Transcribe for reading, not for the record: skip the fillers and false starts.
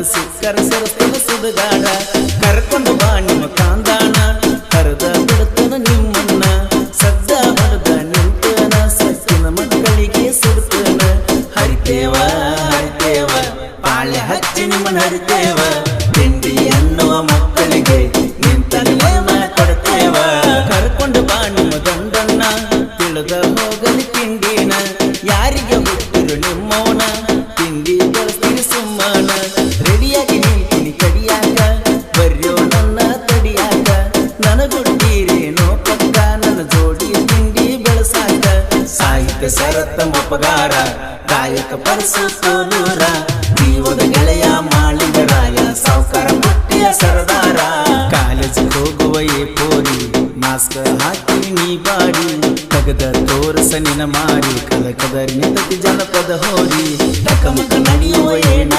ಸಿಕ್ಕರ ಸರಸ್ತನ ಸುಡುಗಾಡ ಕರ್ಕೊಂಡು ಬಾ ನಿಮ್ಮ ಕಾಂದಾಣ ಕರೆದ ಬಿಡುತ್ತನ ನಿಮ್ಮನ್ನ ಸದ್ದ ಹೊಡೆದ ನಿಂತನ ಸತ್ತಿನ ಮಕ್ಕಳಿಗೆ ಸುಡ್ತನ ಹರಿತೇವ ಹರಿತೇವ ಪಾಳೆ ಹಚ್ಚಿ ನಿಮ್ಮನ್ನ ಹರಿತೇವ ತಿಂಡಿ ಅನ್ನುವ ಮಕ್ಕಳಿಗೆ ನಿಂತನ ಕೊಡ್ತೇವ ಕರ್ಕೊಂಡು ಬಾ ನಿಮ್ಮ ಗಂಡನ್ನ ತಿಳಿದ ಹೋಗಲಿ ತಿಂಡಿನ ಯಾರಿಗೆ ಹುಟ್ಟಿರು ನಿಮ್ಮವನ ತಿಂಡಿ ಬಳಸ್ತೀನಿ ಸುಮ್ಮನ ರೆಡಿಯಾಗಿ ನಿಂತೀನಿ ಕಡಿಯಾಕ ಬರ್ಯೋ ನನ್ನ ತಡಿಯಾಕ ನನಗುಟ್ಟಿರೇನೋ ಪಕ್ಕ ನನ್ನ ಜೋಡಿ ತಿಂಡಿ ಬೆಳಸಾಕ ಸಾಹಿತ್ಯ ಸರತ್ತ ಮೊಪಗಾರ ಗಾಯಕ ಪರಸು ಸೋಲೂರ ಜೀವದ ಗೆಳೆಯ ಮಾಳಿಗರಾಯ ಸಾವುಕಾರ ಪಟ್ಟಿಯ ಸರದಾರ ಕಾಲೇಜಿಗೆ ಹೋಗುವ ಏ ಪೋರಿ ಮಾಸ್ಕ್ ಹಾಕಿ ನೀ ಬಾಡಿ ತಗದ ತೋರಸ ನಿನ ಮಾರಿ ಕದರಿ ನಿಂತತಿ ಜನಪದ ಹೋರಿ ಟಕಮಕ ನಡೆಯುವ ಏನ